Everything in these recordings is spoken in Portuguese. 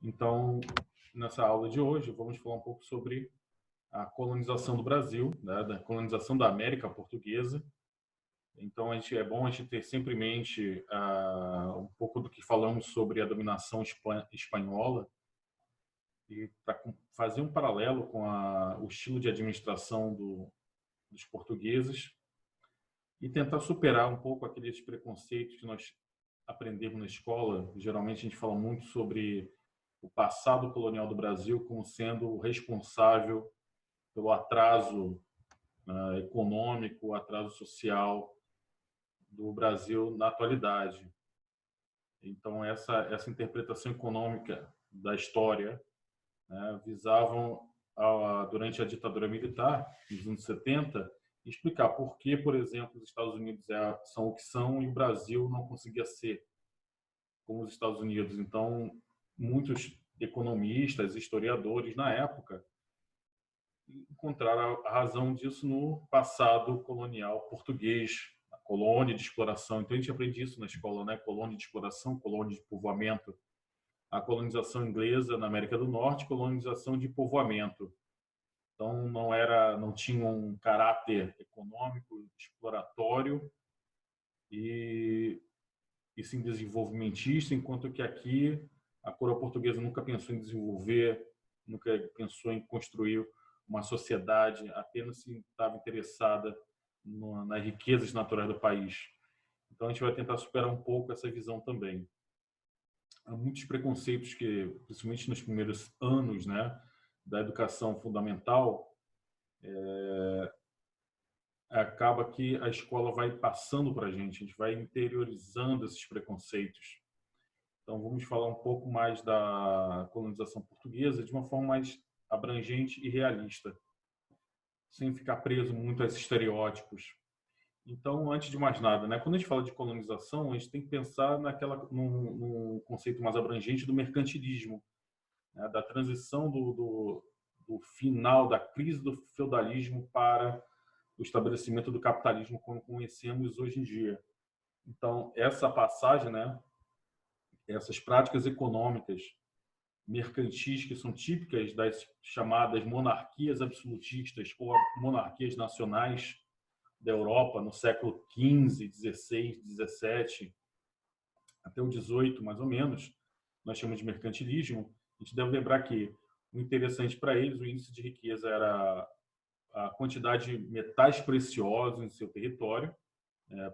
Então, nessa aula de hoje, vamos falar um pouco sobre a colonização do Brasil, né, da colonização da América Portuguesa. Então, é bom a gente ter sempre em mente um pouco do que falamos sobre a dominação espanhola e para fazer um paralelo com o estilo de administração dos portugueses e tentar superar um pouco aqueles preconceitos que nós aprendemos na escola. Geralmente, a gente fala muito sobre o passado colonial do Brasil como sendo o responsável pelo atraso econômico, o atraso social do Brasil na atualidade. Então, essa interpretação econômica da história, né, visavam, durante a ditadura militar, nos anos 70, explicar por que, por exemplo, os Estados Unidos são o que são e o Brasil não conseguia ser como os Estados Unidos. Então, muitos economistas, historiadores, na época, encontrar a razão disso no passado colonial português, a colônia de exploração. Então a gente aprende isso na escola, né? Colônia de exploração, colônia de povoamento. A colonização inglesa na América do Norte, colonização de povoamento. Então não tinha um caráter econômico exploratório e sim desenvolvimentista, enquanto que aqui a coroa portuguesa nunca pensou em desenvolver, nunca pensou em construir uma sociedade, apenas se estava interessada nas riquezas naturais do país. Então a gente vai tentar superar um pouco essa visão também. Há muitos preconceitos que, principalmente nos primeiros anos, né, da educação fundamental, acaba que a escola vai passando para a gente vai interiorizando esses preconceitos. Então, vamos falar um pouco mais da colonização portuguesa de uma forma mais abrangente e realista, sem ficar preso muito a esses estereótipos. Então, antes de mais nada, né, quando a gente fala de colonização, a gente tem que pensar num conceito mais abrangente do mercantilismo, né, da transição do final da crise do feudalismo para o estabelecimento do capitalismo como conhecemos hoje em dia. Então, essa passagem, né, essas práticas econômicas mercantis que são típicas das chamadas monarquias absolutistas ou monarquias nacionais da Europa no século XV, XVI, XVII até o XVIII, mais ou menos, nós chamamos de mercantilismo. A gente deve lembrar que o interessante para eles, o índice de riqueza era a quantidade de metais preciosos em seu território,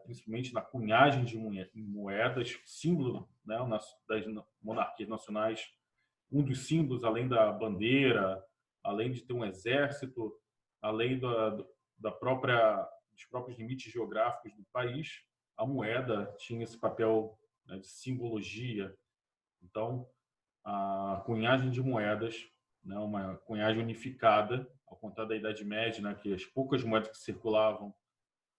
principalmente na cunhagem de moedas, símbolo, né, das monarquias nacionais. Um dos símbolos, além da bandeira, além de ter um exército, além dos próprios limites geográficos do país, a moeda tinha esse papel, né, de simbologia. Então, a cunhagem de moedas, né, uma cunhagem unificada, ao contrário da Idade Média, né, que as poucas moedas que circulavam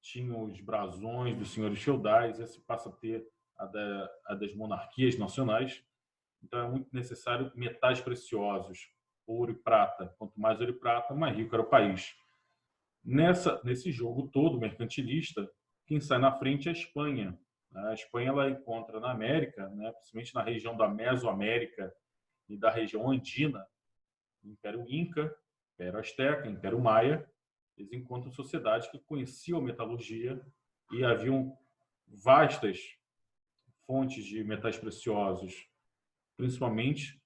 tinham os brasões dos senhores feudais, esse passa a ter a das monarquias nacionais. Então é muito necessário metais preciosos, ouro e prata. Quanto mais ouro e prata, mais rico era o país. Nesse jogo todo mercantilista, quem sai na frente é a Espanha. A Espanha ela encontra na América, né, principalmente na região da Mesoamérica e da região andina, o Império Inca, Império Azteca, Império Maia, eles encontram sociedades que conheciam a metalurgia e haviam vastas fontes de metais preciosos, principalmente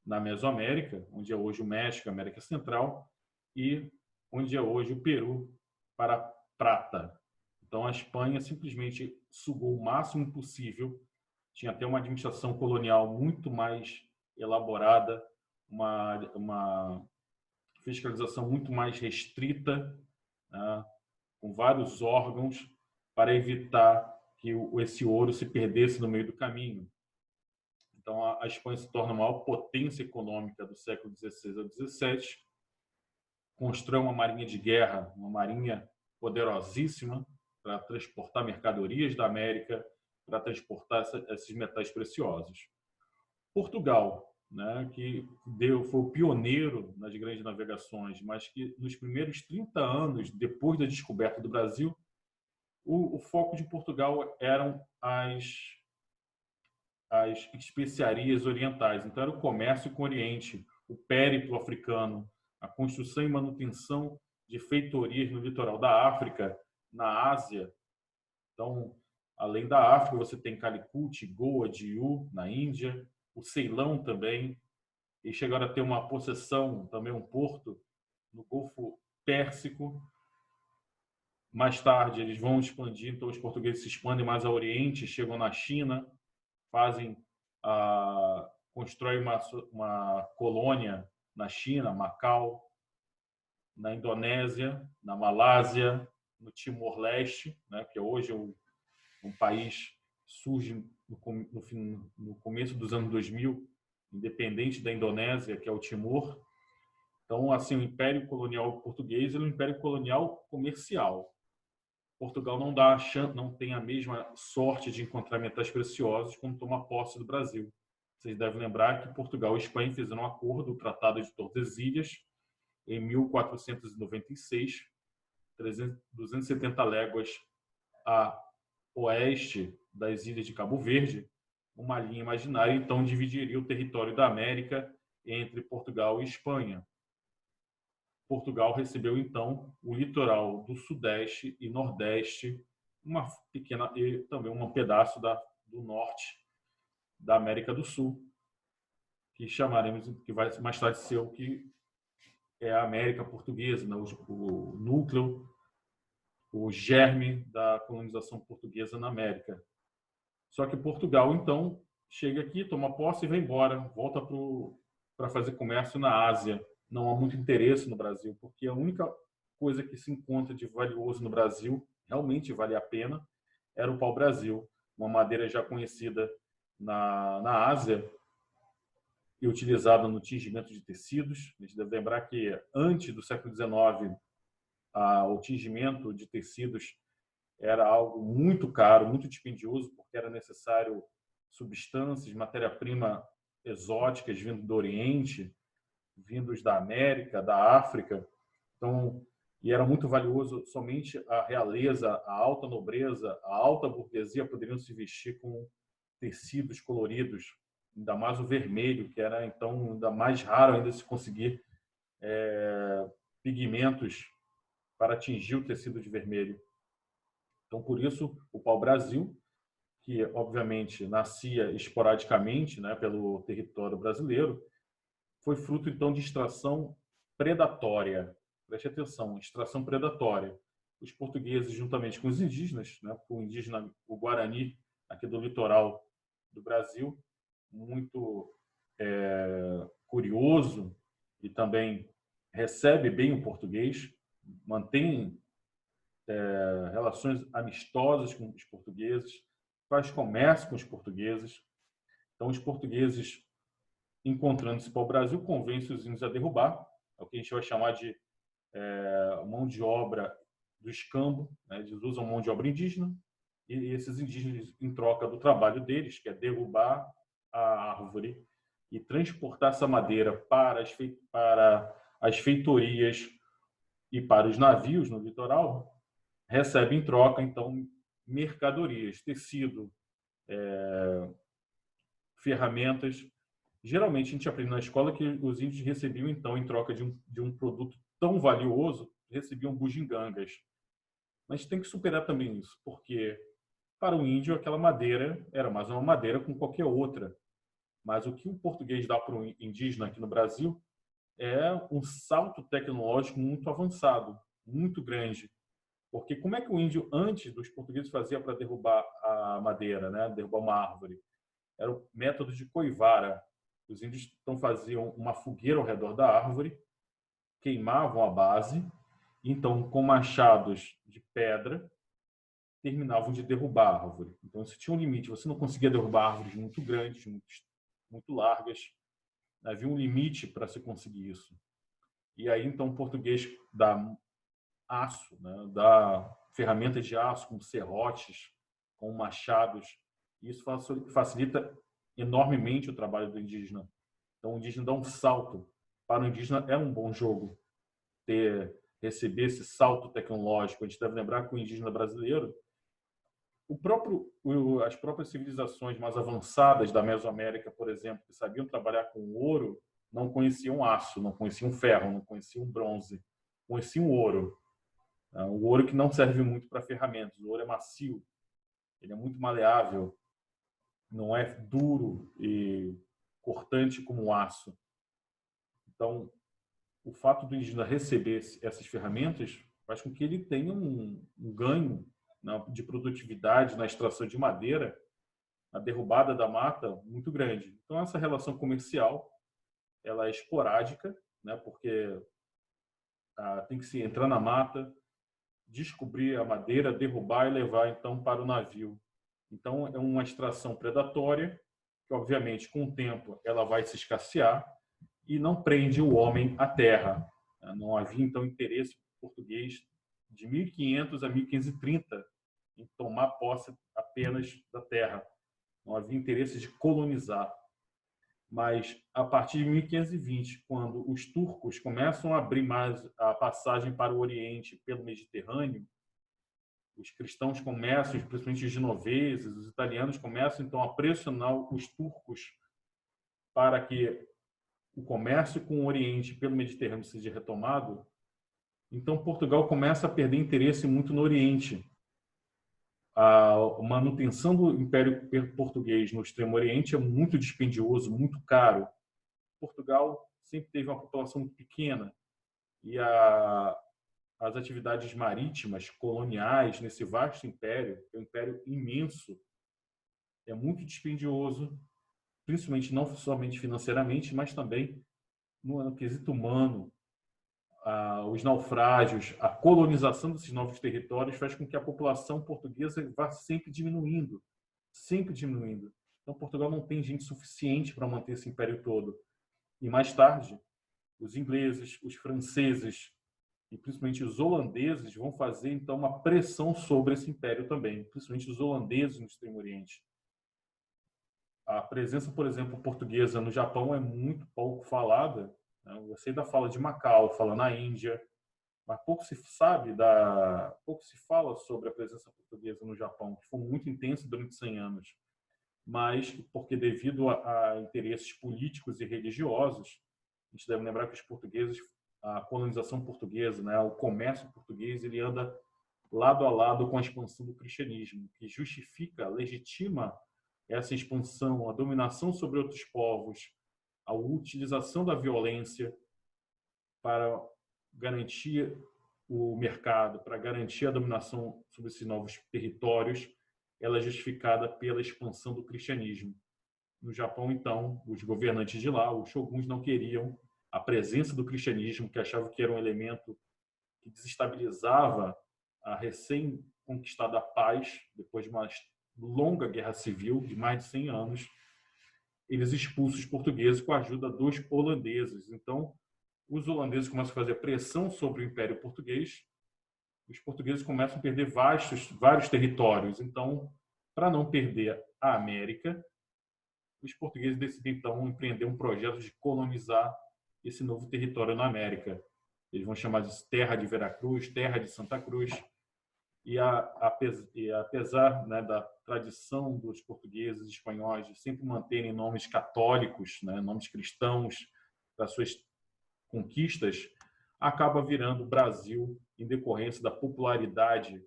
na Mesoamérica, onde é hoje o México, a América Central, e onde é hoje o Peru, para a prata. Então a Espanha simplesmente sugou o máximo possível, tinha até uma administração colonial muito mais elaborada, uma fiscalização muito mais restrita, né, com vários órgãos para evitar que esse ouro se perdesse no meio do caminho. Então, a Espanha se torna a maior potência econômica do século XVI ao XVII, constrói uma marinha de guerra, uma marinha poderosíssima para transportar mercadorias da América, para transportar esses metais preciosos. Portugal, né, que foi o pioneiro nas grandes navegações, mas que nos primeiros 30 anos, depois da descoberta do Brasil, o foco de Portugal eram as especiarias orientais. Então, era o comércio com o Oriente, o périplo africano, a construção e manutenção de feitorias no litoral da África, na Ásia. Então, além da África, você tem Calicut, Goa, Diu, na Índia, o Ceilão também. E chegaram a ter uma possessão, também um porto, no Golfo Pérsico. Mais tarde, eles vão expandir, então os portugueses se expandem mais ao Oriente, chegam na China, fazem constroem uma colônia na China, Macau, na Indonésia, na Malásia, no Timor-Leste, né, que hoje é um país surge no começo dos anos 2000, independente da Indonésia, que é o Timor. Então, assim, o Império Colonial Português é um império colonial comercial. Portugal não tem a mesma sorte de encontrar metais preciosos quando toma posse do Brasil. Vocês devem lembrar que Portugal e Espanha fizeram um acordo, o Tratado de Tordesilhas, em 1496, 270 léguas a oeste das ilhas de Cabo Verde, uma linha imaginária, então dividiria o território da América entre Portugal e Espanha. Portugal recebeu então o litoral do Sudeste e Nordeste, uma pequena e também um pedaço do Norte da América do Sul, que chamaremos, que vai mais tarde ser o que é a América Portuguesa, né? O núcleo, o germe da colonização portuguesa na América. Só que Portugal então chega aqui, toma posse e vai embora, volta para fazer comércio na Ásia. Não há muito interesse no Brasil, porque a única coisa que se encontra de valioso no Brasil, realmente vale a pena, era o pau-brasil, uma madeira já conhecida na Ásia e utilizada no tingimento de tecidos. A gente deve lembrar que antes do século XIX, o tingimento de tecidos era algo muito caro, muito dispendioso, porque era necessário substâncias, matéria-prima exóticas vindo do Oriente, vindos da América, da África. Então, e era muito valioso, somente a realeza, a alta nobreza, a alta burguesia poderiam se vestir com tecidos coloridos, ainda mais o vermelho, que era então ainda mais raro ainda se conseguir pigmentos para atingir o tecido de vermelho. Então, por isso, o pau-brasil, que obviamente nascia esporadicamente, né, pelo território brasileiro, foi fruto então de extração predatória. Preste atenção, extração predatória. Os portugueses, juntamente com os indígenas, né, o Guarani, aqui do litoral do Brasil, muito curioso e também recebe bem o português, mantém relações amistosas com os portugueses, faz comércio com os portugueses. Então, os portugueses, encontrando-se para o Brasil, convencem os índios a derrubar, é o que a gente vai chamar de mão de obra do escambo, né? Eles usam mão de obra indígena, e esses indígenas, em troca do trabalho deles, que é derrubar a árvore e transportar essa madeira para as feitorias e para os navios no litoral, recebem em troca, então, mercadorias, tecido, ferramentas. Geralmente, a gente aprende na escola que os índios recebiam, então, em troca de um produto tão valioso, recebiam bugigangas. Mas tem que superar também isso, porque para o índio aquela madeira era mais uma madeira como qualquer outra. Mas o que o português dá para o indígena aqui no Brasil é um salto tecnológico muito avançado, muito grande. Porque como é que o índio, antes dos portugueses, fazia para derrubar a madeira, né? Derrubar uma árvore? Era o método de coivara. Os índios então faziam uma fogueira ao redor da árvore, queimavam a base, e então, com machados de pedra, terminavam de derrubar a árvore. Então, isso tinha um limite. Você não conseguia derrubar árvores muito grandes, muito largas. Havia um limite para se conseguir isso. E aí, então, o português dá aço, né? Dá ferramentas de aço, com serrotes, com machados. Isso facilita enormemente o trabalho do indígena. Então, o indígena dá um salto. Para o indígena, é um bom jogo receber esse salto tecnológico. A gente deve lembrar que o indígena brasileiro As próprias civilizações mais avançadas da Mesoamérica, por exemplo, que sabiam trabalhar com ouro, não conheciam aço, não conheciam ferro, não conheciam bronze, conheciam ouro. O ouro que não serve muito para ferramentas. O ouro é macio, ele é muito maleável, não é duro e cortante como o aço. Então, o fato do indígena receber essas ferramentas faz com que ele tenha um ganho, né, de produtividade na extração de madeira, na derrubada da mata, muito grande. Então, essa relação comercial ela é esporádica, né, porque tem que se entrar na mata, descobrir a madeira, derrubar e levar então para o navio. Então, é uma extração predatória, que obviamente com o tempo ela vai se escassear e não prende o homem à terra. Não havia então interesse português de 1500 a 1530 em tomar posse apenas da terra. Não havia interesse de colonizar. Mas a partir de 1520, quando os turcos começam a abrir mais a passagem para o Oriente pelo Mediterrâneo, os cristãos começam, principalmente os genoveses, os italianos começam então a pressionar os turcos para que o comércio com o Oriente pelo Mediterrâneo seja retomado. Então Portugal começa a perder interesse muito no Oriente. A manutenção do Império Português no Extremo Oriente é muito dispendioso, muito caro. Portugal sempre teve uma população muito pequena e as atividades marítimas coloniais nesse vasto império, é um império imenso, é muito dispendioso, principalmente não somente financeiramente, mas também no quesito humano. Os naufrágios, a colonização desses novos territórios faz com que a população portuguesa vá sempre diminuindo, sempre diminuindo. Então Portugal não tem gente suficiente para manter esse império todo. E mais tarde, os ingleses, os franceses e principalmente os holandeses vão fazer então uma pressão sobre esse império também, principalmente os holandeses no Extremo Oriente. A presença, por exemplo, portuguesa no Japão é muito pouco falada. Você ainda fala de Macau, fala na Índia, mas pouco se fala sobre a presença portuguesa no Japão, que foi muito intensa durante 100 anos. Mas porque devido a interesses políticos e religiosos, a gente deve lembrar que os portugueses, a colonização portuguesa, né, o comércio português, ele anda lado a lado com a expansão do cristianismo, que justifica, legitima essa expansão, a dominação sobre outros povos, a utilização da violência para garantir o mercado, para garantir a dominação sobre esses novos territórios, ela é justificada pela expansão do cristianismo. No Japão, então, os governantes de lá, os shoguns, não queriam a presença do cristianismo, que achavam que era um elemento que desestabilizava a recém-conquistada paz, depois de uma longa guerra civil de mais de 100 anos. Eles expulsam os portugueses com a ajuda dos holandeses. Então, os holandeses começam a fazer pressão sobre o Império Português, os portugueses começam a perder vários territórios. Então, para não perder a América, os portugueses decidem então empreender um projeto de colonizar esse novo território na América. Eles vão chamar de Terra de Veracruz, Terra de Santa Cruz. E apesar, né, da tradição dos portugueses e espanhóis de sempre manterem nomes católicos, né, nomes cristãos das suas conquistas, acaba virando Brasil em decorrência da popularidade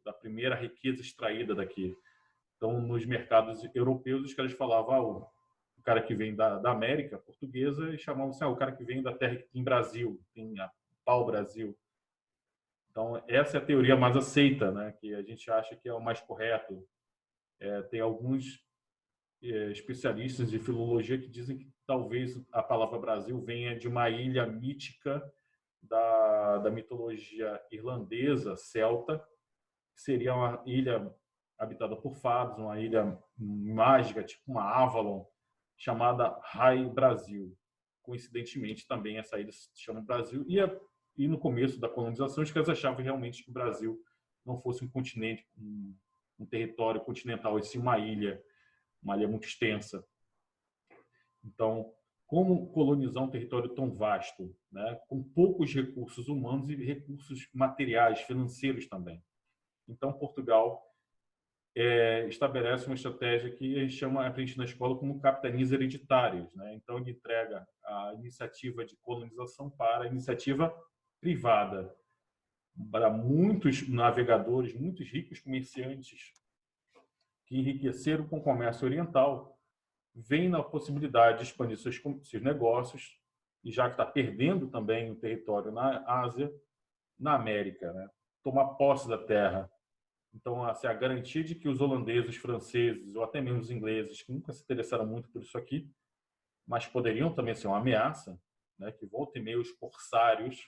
da primeira riqueza extraída daqui. Então, nos mercados europeus, os caras falavam o cara que vem da América portuguesa e chamavam assim, o cara que vem da terra que tem Brasil, tem a pau-brasil. Então, essa é a teoria mais aceita, né, que a gente acha que é o mais correto. Tem alguns especialistas de filologia que dizem que talvez a palavra Brasil venha de uma ilha mítica da mitologia irlandesa, celta, que seria uma ilha habitada por fados, uma ilha mágica, tipo uma Avalon, chamada Rai Brasil. Coincidentemente, também essa ilha se chama Brasil. E no começo da colonização, os caras achavam realmente que o Brasil não fosse um continente, um território continental, e sim uma ilha muito extensa. Então, como colonizar um território tão vasto, né, com poucos recursos humanos e recursos materiais, financeiros também? Então, Portugal estabelece uma estratégia que a gente chama, aprende na escola, como capitanias hereditárias, né? Então, ele entrega a iniciativa de colonização para a iniciativa privada, para muitos navegadores, muitos ricos comerciantes que enriqueceram com o comércio oriental, veem na possibilidade de expandir seus negócios, e já que está perdendo também o território na Ásia, na América, né? Tomar posse da terra. Então, assim, a garantia de que os holandeses, os franceses, ou até mesmo os ingleses, que nunca se interessaram muito por isso aqui, mas poderiam também ser uma ameaça, né? Que volta e meia os corsários,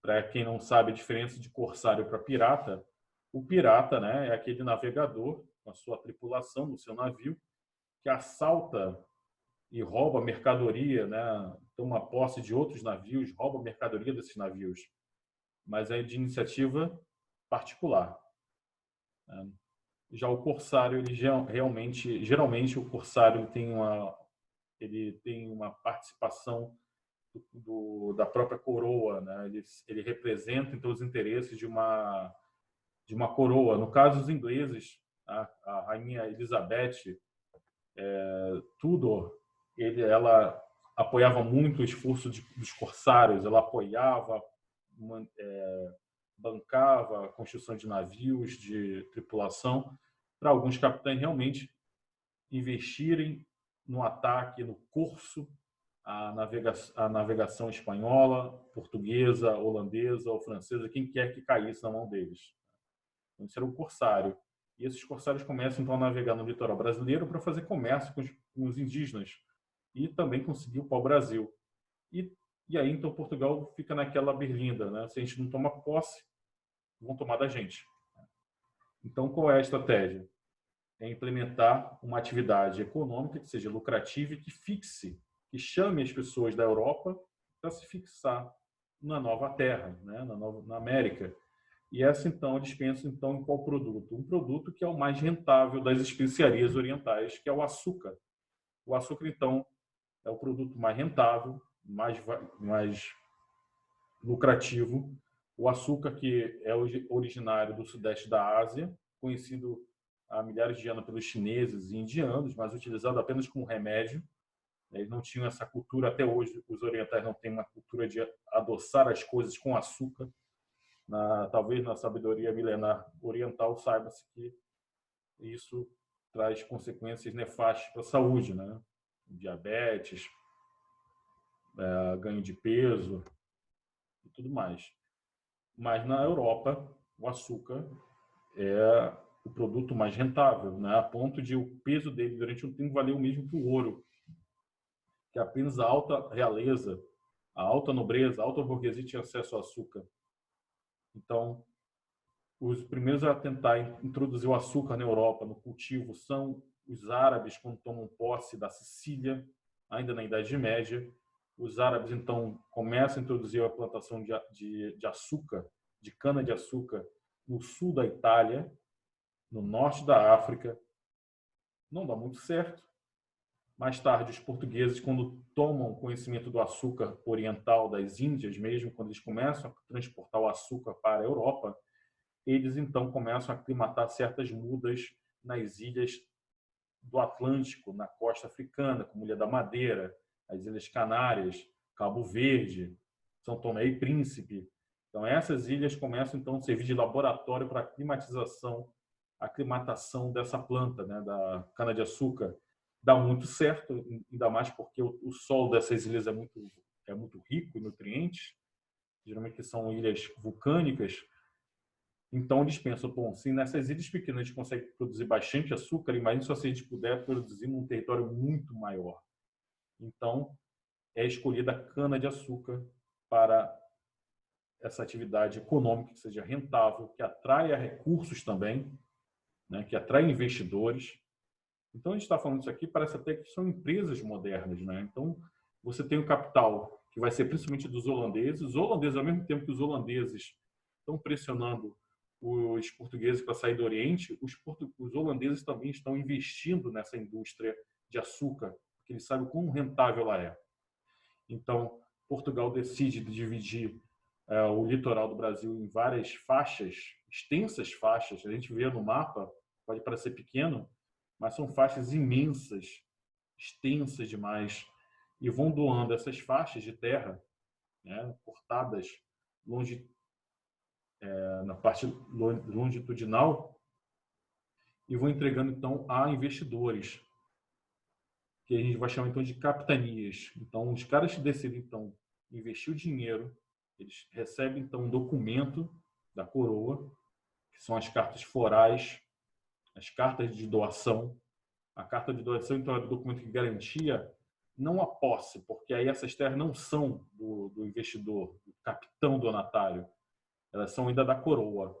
para quem não sabe a diferença de corsário para pirata, o pirata, né, é aquele navegador com a sua tripulação no seu navio que assalta e rouba mercadoria, né, toma posse de outros navios, rouba mercadoria desses navios, mas é de iniciativa particular, né? Já o corsário, ele geralmente o corsário ele tem uma participação da própria coroa, né? Ele representa então os interesses de uma coroa. No caso, os ingleses, a rainha Elizabeth Tudor, ela apoiava muito o esforço dos corsários, ela apoiava, bancava a construção de navios, de tripulação, para alguns capitães realmente investirem no ataque, no curso a navegação espanhola, portuguesa, holandesa ou francesa, quem quer que caísse na mão deles. Então, isso era um corsário. E esses corsários começam então a navegar no litoral brasileiro para fazer comércio com os indígenas e também conseguir o pau-brasil. E, e aí então Portugal fica naquela berlinda, né? Se a gente não toma posse, vão tomar da gente. Então, qual é a estratégia? É implementar uma atividade econômica que seja lucrativa e que fixe, que chame as pessoas da Europa para se fixar na nova terra, né? na América. E essa, então, eles pensam então, em qual produto? Um produto que é o mais rentável das especiarias orientais, que é o açúcar. O açúcar, então, é o produto mais rentável, mais lucrativo. O açúcar, que é originário do sudeste da Ásia, conhecido há milhares de anos pelos chineses e indianos, mas utilizado apenas como remédio. Eles não tinham essa cultura, até hoje os orientais não têm uma cultura de adoçar as coisas com açúcar. Talvez na sabedoria milenar oriental saiba-se que isso traz consequências nefastas para a saúde, né? Diabetes, ganho de peso e tudo mais. Mas na Europa, o açúcar é o produto mais rentável, né? A ponto de o peso dele durante um tempo valer o mesmo que o ouro, que apenas a alta realeza, a alta nobreza, a alta burguesia tinha acesso ao açúcar. Então, os primeiros a tentar introduzir o açúcar na Europa, no cultivo, são os árabes, quando tomam posse da Sicília, ainda na Idade Média. Os árabes, então, começam a introduzir a plantação de açúcar, de cana-de-açúcar, no sul da Itália, no norte da África. Não dá muito certo. Mais tarde, os portugueses, quando tomam conhecimento do açúcar oriental das Índias mesmo, quando eles começam a transportar o açúcar para a Europa, eles então começam a aclimatar certas mudas nas ilhas do Atlântico, na costa africana, como Ilha da Madeira, as Ilhas Canárias, Cabo Verde, São Tomé e Príncipe. Então, essas ilhas começam então a servir de laboratório para a aclimatação dessa planta, né, da cana-de-açúcar. Dá muito certo, ainda mais porque o solo dessas ilhas é muito rico em nutrientes, geralmente são ilhas vulcânicas. Então, eles pensam, bom, se nessas ilhas pequenas a gente consegue produzir bastante açúcar, imagine só se a gente puder produzir num território muito maior. Então, é escolhida a cana-de-açúcar para essa atividade econômica que seja rentável, que atraia recursos também, né, que atraia investidores. Então, a gente está falando isso aqui, parece até que são empresas modernas, né? Então, você tem o capital, que vai ser principalmente dos holandeses. Os holandeses, ao mesmo tempo que os holandeses estão pressionando os portugueses para sair do Oriente, os holandeses também estão investindo nessa indústria de açúcar, porque eles sabem quão rentável ela é. Então, Portugal decide dividir o litoral do Brasil em várias faixas, extensas faixas. A gente vê no mapa, pode parecer pequeno, mas são faixas imensas, extensas demais, e vão doando essas faixas de terra, né, cortadas na parte longitudinal, e vão entregando então a investidores, que a gente vai chamar então de capitanias. Então, os caras que decidem então investir o dinheiro, eles recebem então um documento da coroa, que são as cartas forais, as cartas de doação. A carta de doação então é o documento que garantia não a posse, porque aí essas terras não são do investidor, do capitão donatário, elas são ainda da coroa,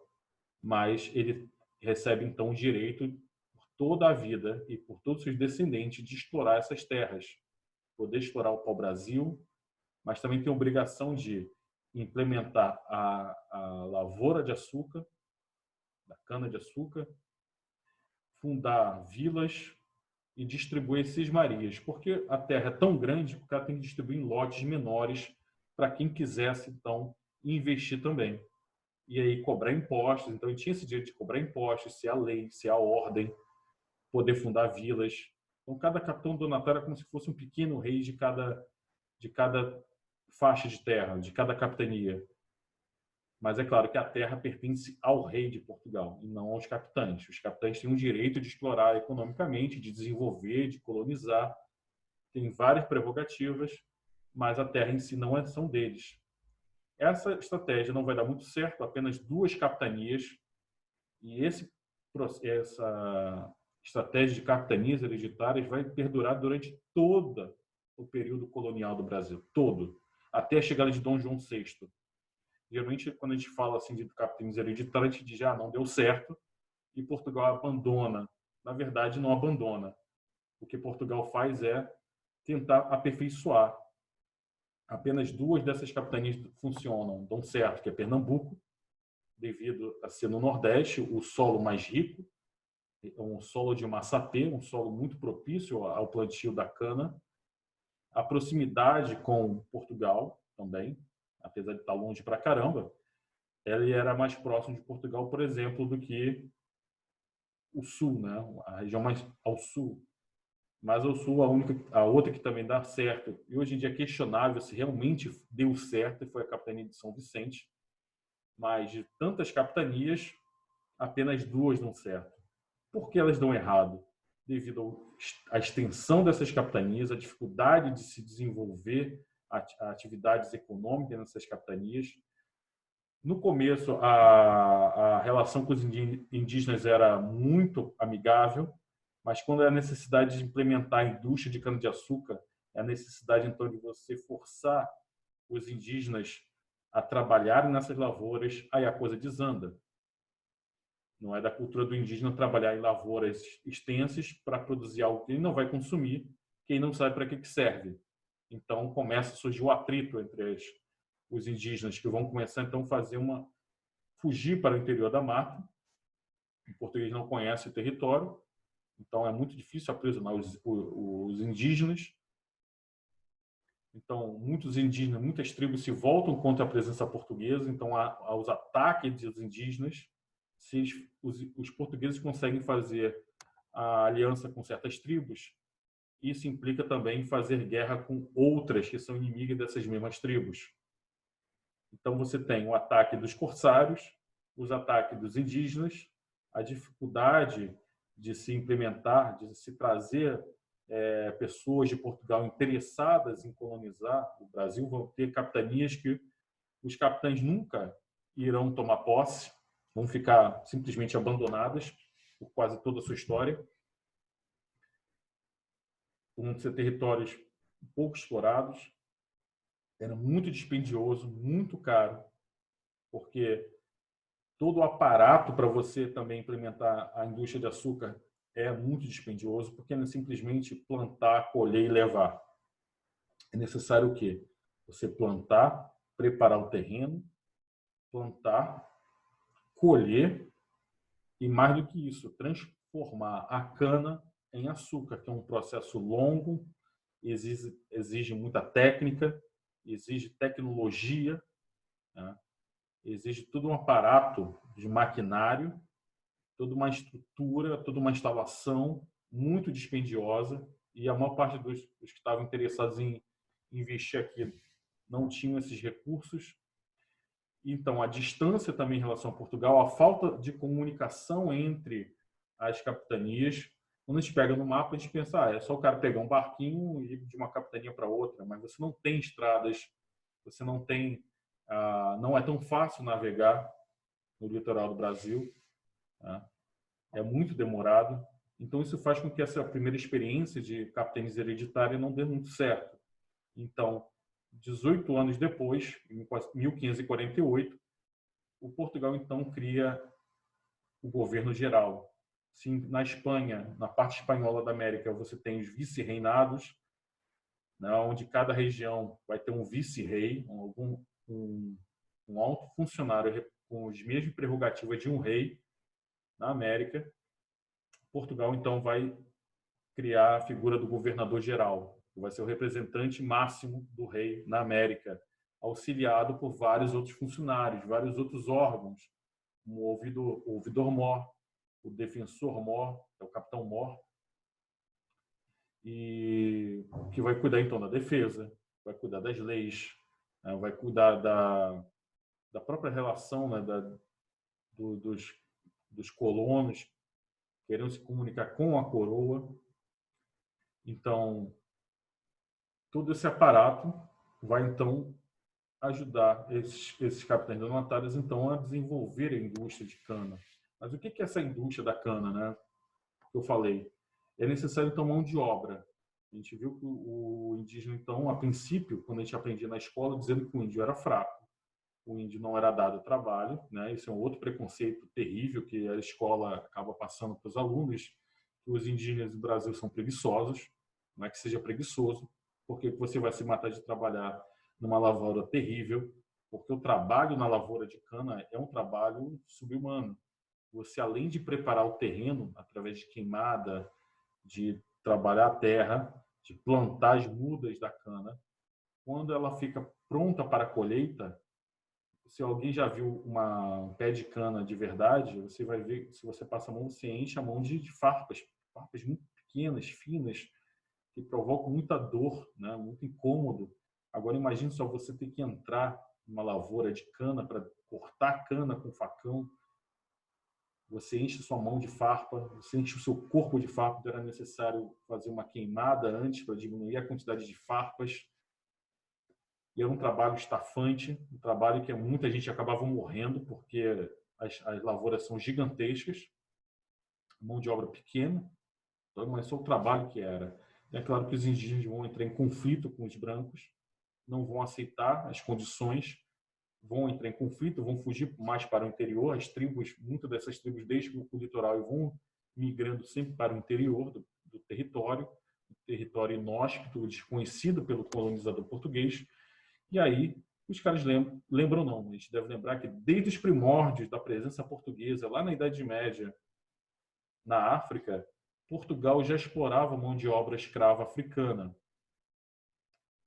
mas ele recebe então o direito por toda a vida e por todos os seus descendentes de explorar essas terras, poder explorar o pau-brasil, mas também tem a obrigação de implementar a lavoura de açúcar, da cana-de-açúcar, fundar vilas e distribuir cismarias, porque a terra é tão grande que o cara tem que distribuir em lotes menores para quem quisesse, então, investir também. E aí cobrar impostos. Então, ele tinha esse direito de cobrar impostos, se a lei, se a ordem, poder fundar vilas. Então, cada capitão donatário é como se fosse um pequeno rei de cada faixa de terra, de cada capitania. Mas é claro que a terra pertence ao rei de Portugal e não aos capitães. Os capitães têm o direito de explorar economicamente, de desenvolver, de colonizar. Tem várias prerrogativas, mas a terra em si não são deles. Essa estratégia não vai dar muito certo, apenas 2 capitanias, e essa estratégia de capitanias hereditárias vai perdurar durante todo o período colonial do Brasil, todo, até a chegada de Dom João VI. Geralmente, quando a gente fala assim de capitanias hereditárias, a gente diz, não deu certo, e Portugal abandona. Na verdade, não abandona. O que Portugal faz é tentar aperfeiçoar. Apenas 2 dessas capitanias funcionam, dão certo, que é Pernambuco, devido a ser no Nordeste, o solo mais rico, um solo de massapê, um solo muito propício ao plantio da cana, a proximidade com Portugal também, apesar de estar longe pra caramba, ele era mais próximo de Portugal, por exemplo, do que o sul, né? A região mais ao sul. Mas ao sul, a outra que também dá certo, e hoje em dia é questionável se realmente deu certo, foi a capitania de São Vicente. Mas de tantas capitanias, apenas 2 dão certo. Por que elas dão errado? Devido à extensão dessas capitanias, a dificuldade de se desenvolver atividades econômicas nessas capitanias. No começo, a relação com os indígenas era muito amigável, mas quando é a necessidade de implementar a indústria de cana-de-açúcar, é a necessidade, então, de você forçar os indígenas a trabalharem nessas lavouras, aí a coisa desanda. Não é da cultura do indígena trabalhar em lavouras extensas para produzir algo que ele não vai consumir, que ele não sabe para que serve. Então, começa a surgir o atrito entre os indígenas, que vão começar, então, a fugir para o interior da mata. O português não conhece o território, então é muito difícil aprisionar os indígenas. Então, muitos indígenas, muitas tribos se voltam contra a presença portuguesa, então há os ataques dos indígenas. Se os portugueses conseguem fazer a aliança com certas tribos, isso implica também fazer guerra com outras que são inimigas dessas mesmas tribos. Então, você tem o ataque dos corsários, os ataques dos indígenas, a dificuldade de se implementar, de se trazer pessoas de Portugal interessadas em colonizar o Brasil. Vão ter capitanias que os capitães nunca irão tomar posse, vão ficar simplesmente abandonadas por quase toda a sua história. Vão ser territórios pouco explorados. Era muito dispendioso, muito caro, porque todo o aparato para você também implementar a indústria de açúcar é muito dispendioso, porque não é simplesmente plantar, colher e levar. É necessário o quê? Você plantar, preparar o terreno, plantar, colher e, mais do que isso, transformar a cana em açúcar, que é um processo longo, exige muita técnica, exige tecnologia, né? Exige todo um aparato de maquinário. toda uma estrutura, toda uma instalação muito dispendiosa, e a maior parte dos que estavam interessados em investir aqui não tinham esses recursos. Então, a distância também em relação a Portugal, a falta de comunicação entre as capitanias. Quando a gente pega no mapa, a gente pensa, é só o cara pegar um barquinho e ir de uma capitania para outra, mas você não tem estradas, você não tem, não é tão fácil navegar no litoral do Brasil, né? É muito demorado. Então, isso faz com que essa primeira experiência de capitania hereditária não dê muito certo. Então, 18 anos depois, em 1548, o Portugal, então, cria o governo geral. Sim, na Espanha, na parte espanhola da América, você tem os vice-reinados, né, onde cada região vai ter um vice-rei, um alto funcionário com as mesmas prerrogativas de um rei na América. Portugal, então, vai criar a figura do governador-geral, que vai ser o representante máximo do rei na América, auxiliado por vários outros funcionários, vários outros órgãos, como o ouvidor-mor, o defensor-mor, é o capitão-mor, e que vai cuidar, então, da defesa, vai cuidar das leis, né, vai cuidar da própria relação, né, dos colonos querendo se comunicar com a coroa. Então, todo esse aparato vai, então, ajudar esses capitães donatários, então, a desenvolver a indústria de cana. Mas o que é essa indústria da cana, né? Que eu falei. É necessário, então, mão de obra. A gente viu que o indígena, então, a princípio, quando a gente aprendia na escola, dizendo que o índio era fraco, o índio não era dado trabalho, né? Isso é um outro preconceito terrível que a escola acaba passando para os alunos, que os indígenas do Brasil são preguiçosos. Não é que seja preguiçoso, porque você vai se matar de trabalhar numa lavoura terrível, porque o trabalho na lavoura de cana é um trabalho subhumano. Você, além de preparar o terreno através de queimada, de trabalhar a terra, de plantar as mudas da cana, quando ela fica pronta para a colheita, se alguém já viu um pé de cana de verdade, você vai ver, se você passa a mão, você enche a mão de farpas, farpas muito pequenas, finas, que provocam muita dor, né? Muito incômodo. Agora imagine só você ter que entrar numa lavoura de cana para cortar a cana com facão. Você enche sua mão de farpa, você enche o seu corpo de farpa, então era necessário fazer uma queimada antes para diminuir a quantidade de farpas. E era um trabalho estafante, um trabalho que muita gente acabava morrendo, porque as lavouras são gigantescas, mão de obra pequena, então, mas só o trabalho que era. É claro que os indígenas vão entrar em conflito com os brancos, não vão aceitar as condições, vão entrar em conflito, vão fugir mais para o interior. As tribos, muitas dessas tribos deixam o litoral e vão migrando sempre para o interior do território inóspito, desconhecido pelo colonizador português. E aí, os caras lembram não, a gente deve lembrar que desde os primórdios da presença portuguesa, lá na Idade Média, na África, Portugal já explorava mão de obra escrava africana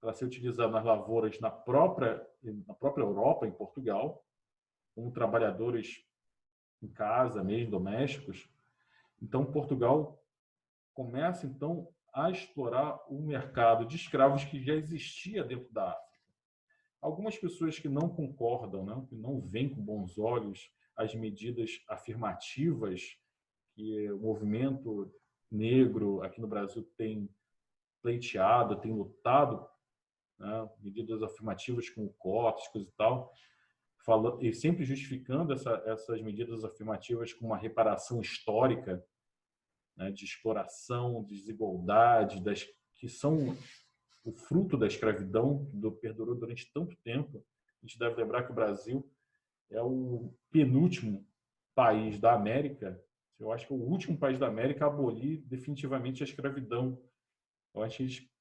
para ser utilizada nas lavouras na própria Europa, em Portugal, como trabalhadores em casa, mesmo domésticos. Então, Portugal começa, então, a explorar o mercado de escravos que já existia dentro da África. Algumas pessoas que não concordam, né, que não veem com bons olhos as medidas afirmativas que o movimento negro aqui no Brasil tem pleiteado, tem lutado, né, medidas afirmativas como cotas, coisa e tal, e sempre justificando essas medidas afirmativas com uma reparação histórica, né, de exploração, de desigualdade, que são o fruto da escravidão que perdurou durante tanto tempo. A gente deve lembrar que o Brasil é o penúltimo país da América, eu acho que é o último país da América a abolir definitivamente a escravidão. Eu acho que a gente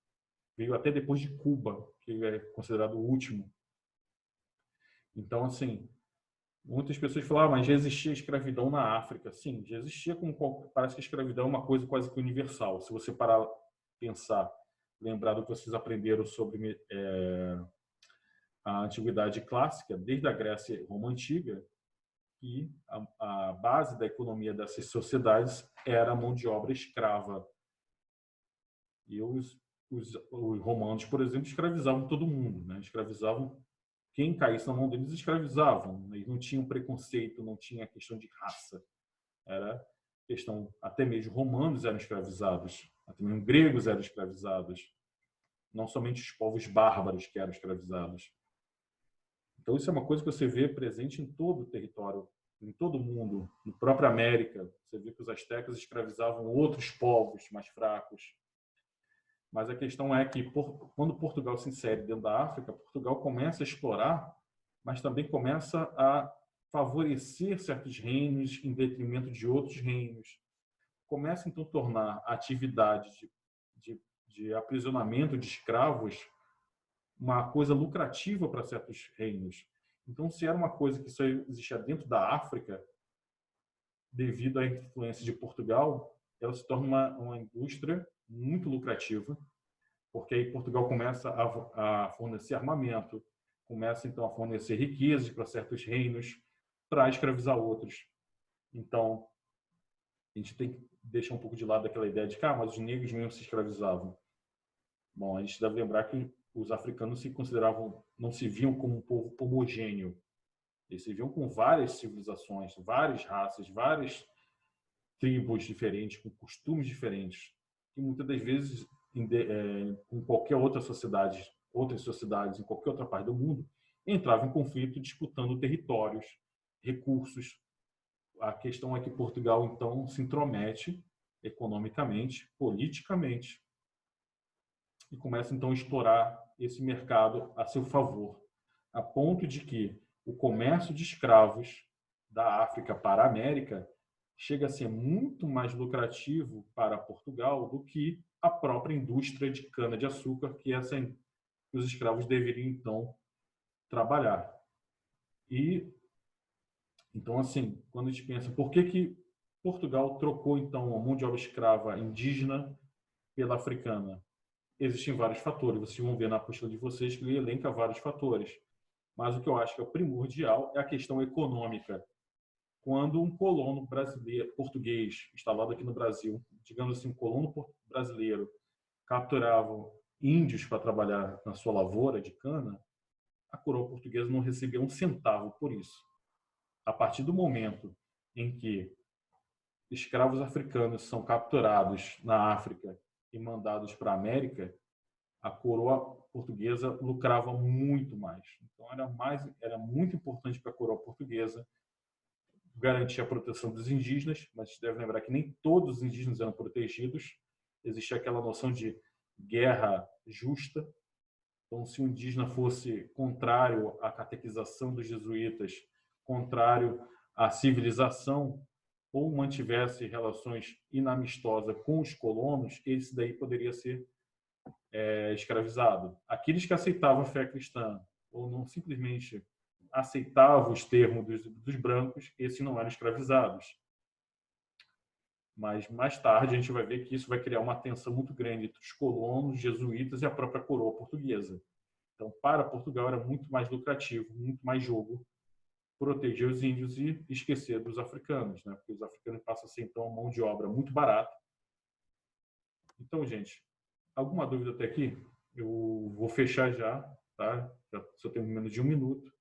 veio até depois de Cuba, que é considerado o último. Então, assim, muitas pessoas falam, mas já existia escravidão na África. Sim, já existia, parece que a escravidão é uma coisa quase que universal. Se você parar pensar, lembrar do que vocês aprenderam sobre a antiguidade clássica, desde a Grécia e Roma Antiga, que a base da economia dessas sociedades era a mão de obra escrava. E os romanos, por exemplo, escravizavam todo mundo, né? Escravizavam quem caísse na mão deles, escravizavam. Eles não tinham preconceito, não tinha questão de raça. Era questão, até mesmo romanos eram escravizados, até mesmo gregos eram escravizados, não somente os povos bárbaros que eram escravizados. Então isso é uma coisa que você vê presente em todo o território, em todo o mundo, na própria América. Você vê que os astecas escravizavam outros povos mais fracos. Mas a questão é que quando Portugal se insere dentro da África, Portugal começa a explorar, mas também começa a favorecer certos reinos em detrimento de outros reinos. Começa então a tornar a atividade de aprisionamento de escravos uma coisa lucrativa para certos reinos. Então, se era uma coisa que só existia dentro da África, devido à influência de Portugal, ela se torna uma indústria muito lucrativa, porque aí Portugal começa a fornecer armamento, começa então a fornecer riquezas para certos reinos, para escravizar outros. Então, a gente tem que deixar um pouco de lado aquela ideia de que mas os negros mesmo se escravizavam. Bom, a gente deve lembrar que os africanos se consideravam, não se viam como um povo homogêneo. Eles se viam com várias civilizações, várias raças, várias tribos diferentes, com costumes diferentes, que muitas das vezes, com qualquer outra sociedade, outras sociedades em qualquer outra parte do mundo, entravam em conflito disputando territórios, recursos. A questão é que Portugal, então, se intromete economicamente, politicamente, e começa, então, a explorar esse mercado a seu favor, a ponto de que o comércio de escravos da África para a América chega a ser muito mais lucrativo para Portugal do que a própria indústria de cana-de-açúcar que os escravos deveriam, então, trabalhar. E, então, assim, quando a gente pensa, por que Portugal trocou, então, a mão de obra escrava indígena pela africana? Existem vários fatores, vocês vão ver na apostila de vocês que ele elenca vários fatores. Mas o que eu acho que é o primordial é a questão econômica. Quando um colono brasileiro, português, instalado aqui no Brasil, digamos assim, um colono brasileiro, capturava índios para trabalhar na sua lavoura de cana, a coroa portuguesa não recebia um centavo por isso. A partir do momento em que escravos africanos são capturados na África e mandados para a América, a coroa portuguesa lucrava muito mais. Então era muito importante para a coroa portuguesa garantir a proteção dos indígenas, mas a gente deve lembrar que nem todos os indígenas eram protegidos. Existia aquela noção de guerra justa. Então, se o indígena fosse contrário à catequização dos jesuítas, contrário à civilização, ou mantivesse relações inamistosas com os colonos, esse daí poderia ser escravizado. Aqueles que aceitavam a fé cristã, ou não simplesmente aceitavam os termos dos brancos, esses não eram escravizados. Mas mais tarde a gente vai ver que isso vai criar uma tensão muito grande entre os colonos, jesuítas e a própria coroa portuguesa. Então, para Portugal era muito mais lucrativo, muito mais jogo proteger os índios e esquecer dos africanos, né? Porque os africanos passam a ser então uma mão de obra muito barata. Então, gente, alguma dúvida até aqui? Eu vou fechar já, tá? Já só tenho menos de 1 minuto.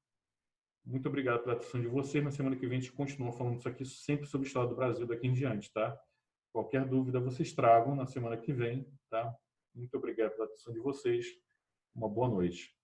Muito obrigado pela atenção de vocês. Na semana que vem a gente continua falando isso aqui sempre sobre a história do Brasil daqui em diante, tá? Qualquer dúvida vocês tragam na semana que vem, tá? Muito obrigado pela atenção de vocês. Uma boa noite.